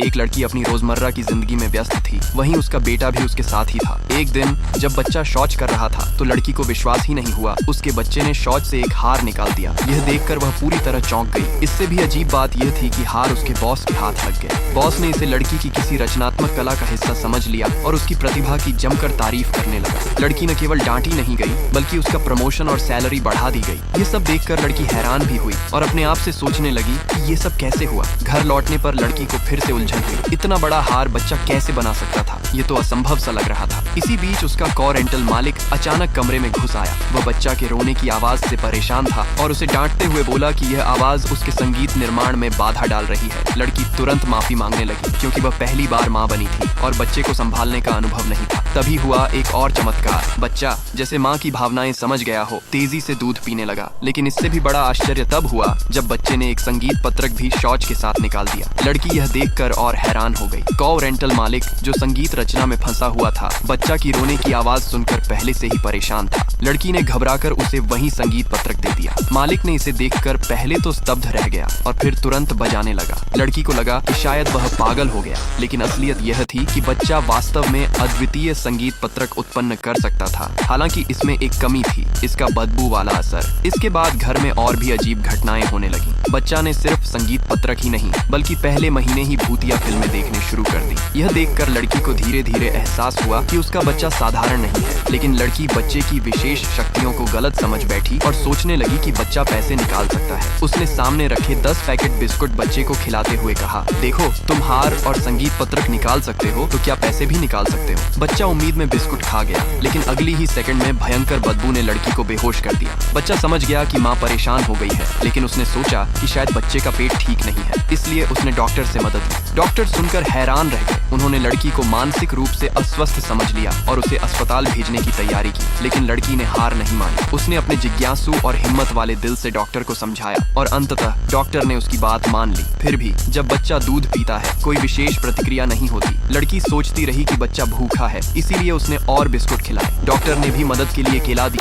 एक लड़की अपनी रोजमर्रा की जिंदगी में व्यस्त थी, वहीं उसका बेटा भी उसके साथ ही था। एक दिन जब बच्चा शौच कर रहा था तो लड़की को विश्वास ही नहीं हुआ, उसके बच्चे ने शौच से एक हार निकाल दिया। यह देखकर वह पूरी तरह चौंक गई। इससे भी अजीब बात यह थी कि हार उसके बॉस के हाथ लग गए। बॉस ने इसे लड़की की किसी रचनात्मक कला का हिस्सा समझ लिया और उसकी प्रतिभा की जमकर तारीफ करने लगा। लड़की न केवल डांटी नहीं गई बल्कि उसका प्रमोशन और सैलरी बढ़ा दी गई। ये सब देखकर लड़की हैरान भी हुई और अपने आप से सोचने लगी कि ये सब कैसे हुआ। घर लौटने पर लड़की को फिर से उलझन हुई। इतना बड़ा हार बच्चा कैसे बना सकता था, ये तो असंभव सा लग रहा था। इसी बीच उसका कॉ रेंटल मालिक अचानक कमरे में घुस आया। वह बच्चा के रोने की आवाज से परेशान था और उसे डांटते हुए बोला कि यह आवाज उसके संगीत निर्माण में बाधा डाल रही है। लड़की तुरंत माफी मांगने लगी क्योंकि वह पहली बार माँ बनी थी और बच्चे को संभालने का अनुभव नहीं था। तभी हुआ एक और चमत्कार। बच्चा जैसे माँ की भावनाएं समझ गया हो, तेजी से दूध पीने लगा। लेकिन इससे भी बड़ा आश्चर्य तब हुआ जब बच्चे ने एक संगीत पत्रक भी शौच के साथ निकाल दिया। लड़की यह देखकर और हैरान हो गई। कॉ रेंटल मालिक जो संगीत रचना में फंसा हुआ था, बच्चा की रोने की आवाज सुनकर पहले से ही परेशान था। लड़की ने घबराकर उसे वही संगीत पत्रक दे दिया। मालिक ने इसे देखकर पहले तो स्तब्ध रह गया और फिर तुरंत बजाने लगा। लड़की को लगा कि शायद वह पागल हो गया, लेकिन असलियत यह थी कि बच्चा वास्तव में अद्वितीय संगीत पत्रक उत्पन्न कर सकता था। हालांकि इसमें एक कमी थी, इसका बदबू वाला असर। इसके बाद घर में और भी अजीब घटनाएं होने लगी। बच्चा ने सिर्फ संगीत पत्रक ही नहीं बल्कि पहले महीने ही भूतिया फिल्में देखने शुरू कर दी। यह देखकर लड़की को धीरे धीरे एहसास हुआ कि उसका बच्चा साधारण नहीं है। लेकिन लड़की बच्चे की विशेष शक्तियों को गलत समझ बैठी और सोचने लगी कि बच्चा पैसे निकाल सकता है। उसने सामने रखे 10 पैकेट बिस्कुट बच्चे को खिलाते हुए कहा, देखो तुम हार और संगीत पत्रक निकाल सकते हो तो क्या पैसे भी निकाल सकते हो। बच्चा उम्मीद में बिस्कुट खा गया, लेकिन अगली ही सेकंड में भयंकर बदबू ने लड़की को बेहोश कर दिया। बच्चा समझ गया कि माँ परेशान हो गई है, लेकिन उसने सोचा कि शायद बच्चे का पेट ठीक नहीं है, इसलिए उसने डॉक्टर से मदद ली। डॉक्टर सुनकर हैरान रह गए। उन्होंने लड़की को मानसिक रूप से अस्वस्थ समझ लिया और उसे अस्पताल भेजने की तैयारी की। लेकिन लड़की ने हार नहीं मानी। उसने अपने जिज्ञासु और हिम्मत वाले दिल से डॉक्टर को समझाया और अंततः डॉक्टर ने उसकी बात मान ली। फिर भी जब बच्चा दूध पीता है कोई विशेष प्रतिक्रिया नहीं होती। लड़की सोचती रही कि बच्चा भूखा है, इसीलिए उसने और बिस्कुट खिलाए। डॉक्टर ने भी मदद के लिए केला दिया।